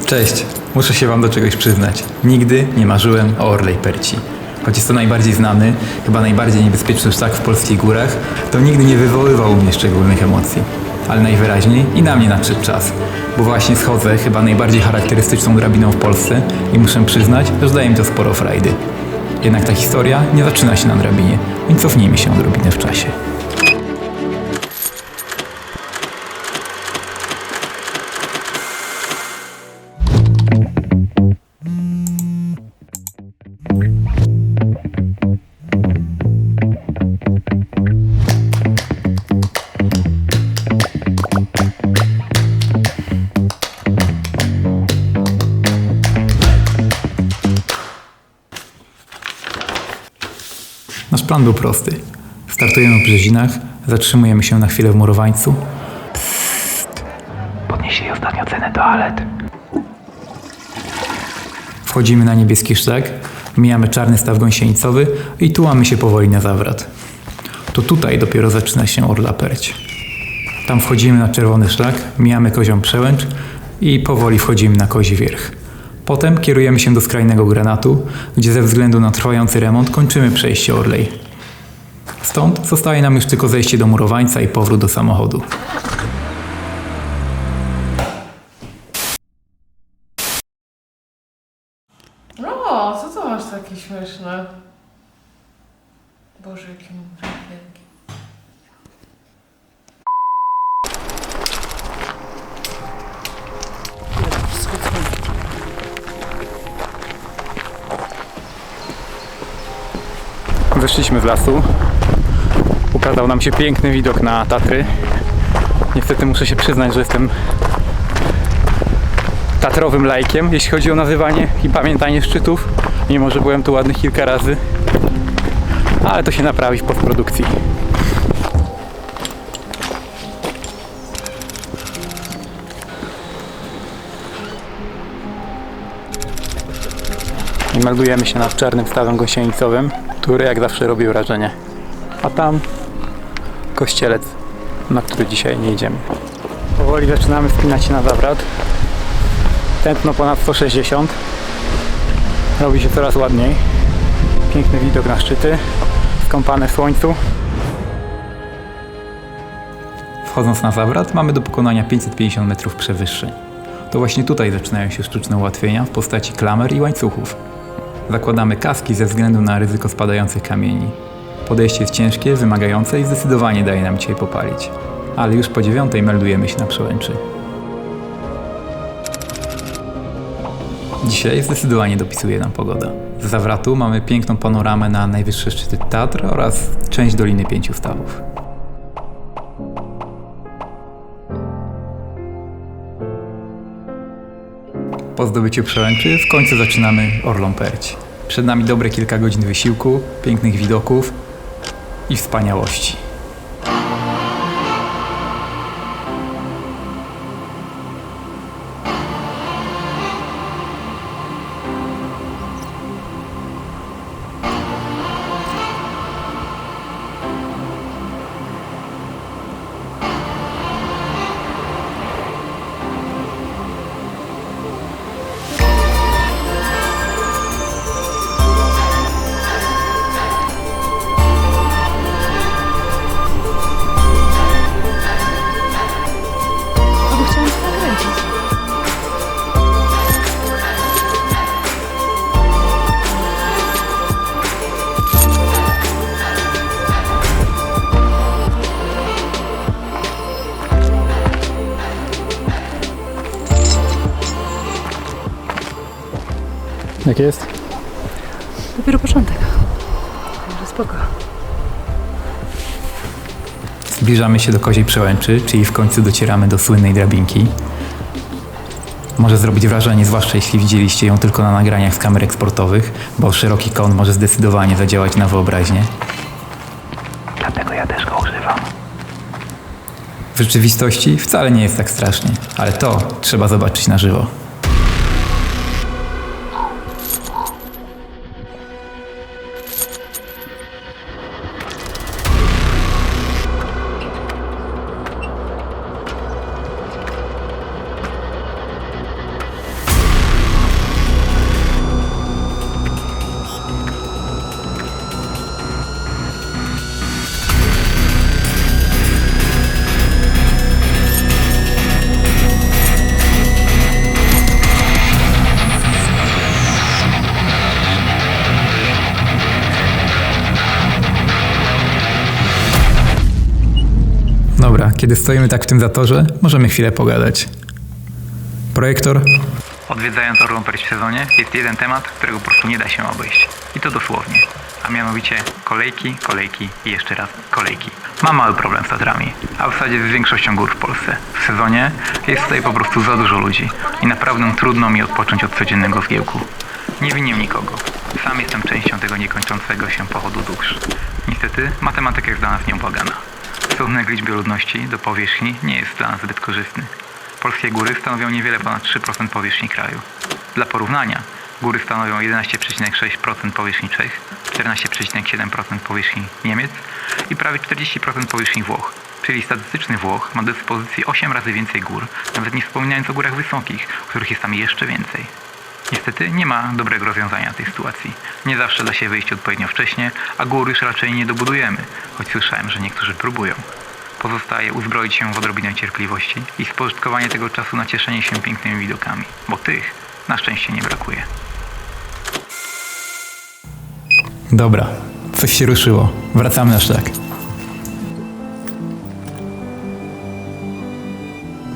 Cześć, muszę się wam do czegoś przyznać. Nigdy nie marzyłem o Orlej Perci. Choć jest to najbardziej znany, chyba najbardziej niebezpieczny szlak w polskich górach, to nigdy nie wywoływał u mnie szczególnych emocji. Ale najwyraźniej i na mnie nadszedł czas, bo właśnie schodzę chyba najbardziej charakterystyczną drabiną w Polsce i muszę przyznać, że daje mi to sporo frajdy. Jednak ta historia nie zaczyna się na drabinie, więc cofnijmy się odrobinę w czasie. Nasz plan był prosty. Startujemy w Brzezinach, zatrzymujemy się na chwilę w Murowańcu. Psst. Podnieśli ostatnio cenę toalet. Wchodzimy na niebieski szlak, mijamy czarny staw gąsienicowy i tułamy się powoli na zawrat. To tutaj dopiero zaczyna się Orla Perć. Tam wchodzimy na czerwony szlak, mijamy Kozią Przełęcz i powoli wchodzimy na Kozi Wierch. Potem kierujemy się do skrajnego Granatu, gdzie ze względu na trwający remont kończymy przejście Orlej. Stąd zostaje nam już tylko zejście do Murowańca i powrót do samochodu. O, co to masz takie śmieszne? Boże, jaki mam wielki. Wyszliśmy z lasu. Ukazał nam się piękny widok na Tatry. Niestety muszę się przyznać, że jestem tatrowym laikiem, jeśli chodzi o nazywanie i pamiętanie szczytów, mimo że byłem tu ładnych kilka razy. Ale to się naprawi w postprodukcji. I meldujemy się nad czarnym stawem gąsienicowym, który jak zawsze robi wrażenie. A tam kościelec, na który dzisiaj nie idziemy. Powoli zaczynamy wspinać się na zawrat. Tętno ponad 160. Robi się coraz ładniej. Piękny widok na szczyty, skąpane w słońcu. Wchodząc na zawrat mamy do pokonania 550 metrów przewyższeń. To właśnie tutaj zaczynają się sztuczne ułatwienia w postaci klamer i łańcuchów. Zakładamy kaski ze względu na ryzyko spadających kamieni. Podejście jest ciężkie, wymagające i zdecydowanie daje nam dzisiaj popalić. Ale już po 9 meldujemy się na Przełęczy. Dzisiaj zdecydowanie dopisuje nam pogoda. Z zawratu mamy piękną panoramę na najwyższe szczyty Tatr oraz część Doliny Pięciu Stawów. Po zdobyciu Przełęczy w końcu zaczynamy Orlą Perć. Przed nami dobre kilka godzin wysiłku, pięknych widoków i wspaniałości. Jak jest? Dopiero początek. Może spoko. Zbliżamy się do Koziej Przełęczy, czyli w końcu docieramy do słynnej drabinki. Może zrobić wrażenie, zwłaszcza jeśli widzieliście ją tylko na nagraniach z kamer eksportowych, bo szeroki kąt może zdecydowanie zadziałać na wyobraźnię. Dlatego ja też go używam. W rzeczywistości wcale nie jest tak strasznie, ale to trzeba zobaczyć na żywo. Kiedy stoimy tak w tym zatorze, możemy chwilę pogadać. Projektor? Odwiedzając Orlą Perć w sezonie jest jeden temat, którego po prostu nie da się obejść. I to dosłownie. A mianowicie kolejki, kolejki i jeszcze raz kolejki. Mam mały problem z Tatrami, a w zasadzie z większością gór w Polsce. W sezonie jest tutaj po prostu za dużo ludzi i naprawdę trudno mi odpocząć od codziennego zgiełku. Nie winię nikogo. Sam jestem częścią tego niekończącego się pochodu dusz. Niestety matematyka jest dla nas nieubłagana. Stosunek liczby ludności do powierzchni nie jest dla nas zbyt korzystny. Polskie góry stanowią niewiele ponad 3% powierzchni kraju. Dla porównania, góry stanowią 11,6% powierzchni Czech, 14,7% powierzchni Niemiec i prawie 40% powierzchni Włoch. Czyli statystyczny Włoch ma do dyspozycji 8 razy więcej gór, nawet nie wspominając o górach wysokich, których jest tam jeszcze więcej. Niestety nie ma dobrego rozwiązania tej sytuacji. Nie zawsze da się wyjść odpowiednio wcześnie, a gór już raczej nie dobudujemy, choć słyszałem, że niektórzy próbują. Pozostaje uzbroić się w odrobinę cierpliwości i spożytkowanie tego czasu na cieszenie się pięknymi widokami, bo tych na szczęście nie brakuje. Dobra, coś się ruszyło. Wracamy na szlak.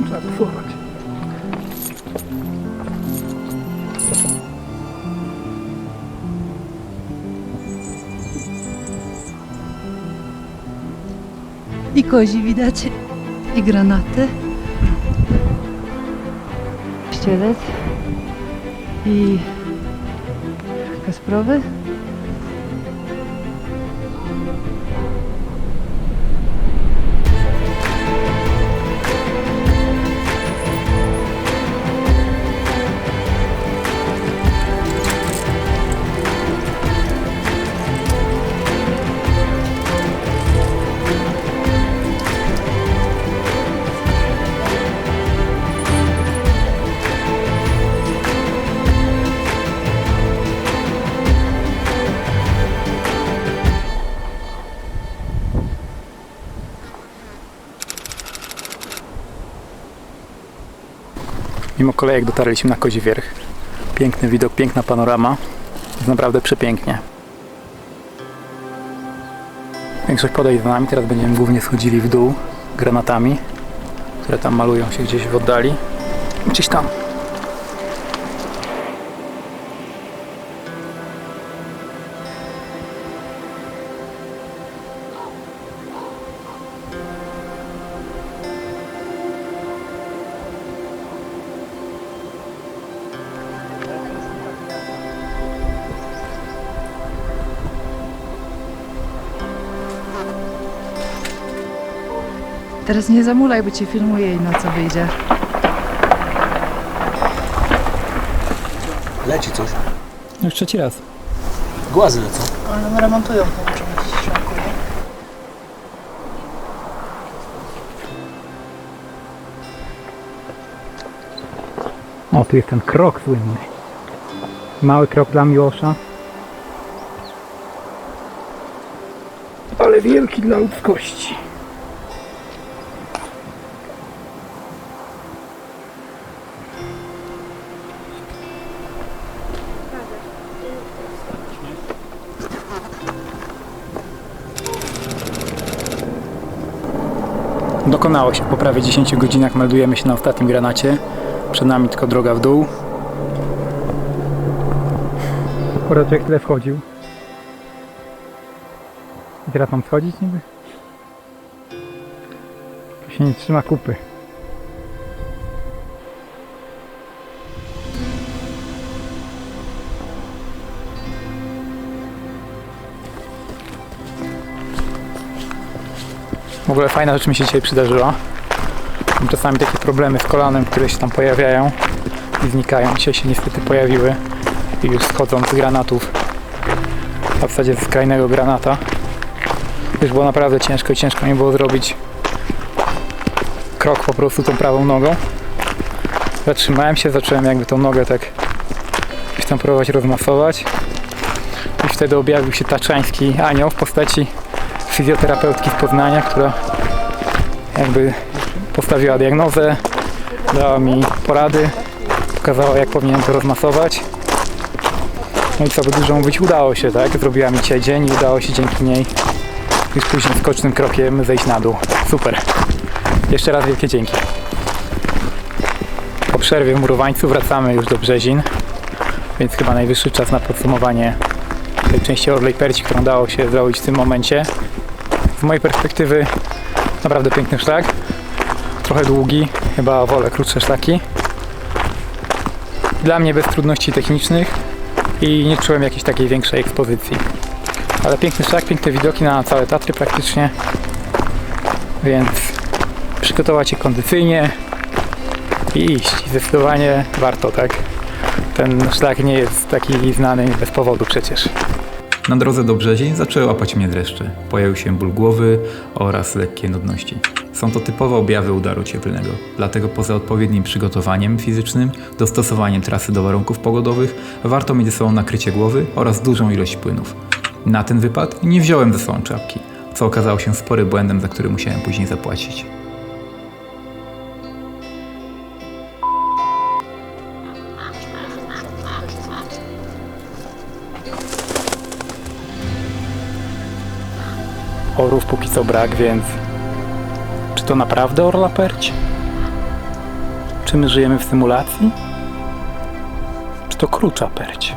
Trzeba posłuchać. I kozi widać, i granaty, ścielec i kasprowy. Mimo kolejek dotarliśmy na Kozi Wierch. Piękny widok, piękna panorama. Jest naprawdę przepięknie. Większość podejść za nami. Teraz będziemy głównie schodzili w dół granatami, które tam malują się gdzieś w oddali. Gdzieś tam. Teraz nie zamulaj, bo cię filmuje i na co wyjdzie. Leci coś. Już trzeci raz. Głazy lecą. Ale remontują tą część szlaku. O, tu jest ten krok słynny. Mały krok dla Miłosza. Ale wielki dla ludzkości. Dokonało się po prawie 10 godzinach, meldujemy się na ostatnim granacie. Przed nami tylko droga w dół. Akurat jak tyle wchodził. I teraz mam schodzić niby? To się nie trzyma kupy. W ogóle fajna rzecz mi się dzisiaj przydarzyła. Mam czasami takie problemy z kolanem, które się tam pojawiają i znikają. Dzisiaj się niestety pojawiły i już schodząc z granatów, a w zasadzie z skrajnego granata, już było naprawdę ciężko i ciężko mi było zrobić krok po prostu tą prawą nogą. Zatrzymałem się, zacząłem jakby tą nogę tak gdzieś tam próbować rozmasować i wtedy objawił się taczański anioł w postaci fizjoterapeutki z Poznania, która jakby postawiła diagnozę, dała mi porady, pokazała jak powinienem to rozmasować. No i co by dużo mówić, udało się, tak? Zrobiła mi dzisiaj dzień i udało się dzięki niej już później skocznym krokiem zejść na dół. Super. Jeszcze raz wielkie dzięki. Po przerwie w Murowańcu wracamy już do Brzezin, więc chyba najwyższy czas na podsumowanie tej części Orlej Perci, którą dało się zrobić w tym momencie. Z mojej perspektywy naprawdę piękny szlak, trochę długi, chyba wolę krótsze szlaki. Dla mnie bez trudności technicznych i nie czułem jakiejś takiej większej ekspozycji. Ale piękny szlak, piękne widoki na całe Tatry praktycznie, więc przygotować się kondycyjnie i iść. Zdecydowanie warto, tak? Ten szlak nie jest taki znany bez powodu przecież. Na drodze do Brzezin zaczęły łapać mnie dreszcze. Pojawił się ból głowy oraz lekkie nudności. Są to typowe objawy udaru cieplnego, dlatego poza odpowiednim przygotowaniem fizycznym, dostosowaniem trasy do warunków pogodowych, warto mieć ze sobą nakrycie głowy oraz dużą ilość płynów. Na ten wypad nie wziąłem ze sobą czapki, co okazało się sporym błędem, za który musiałem później zapłacić. Orów póki co brak, więc czy to naprawdę Orla Perć? Czy my żyjemy w symulacji? Czy to Krucza Perć?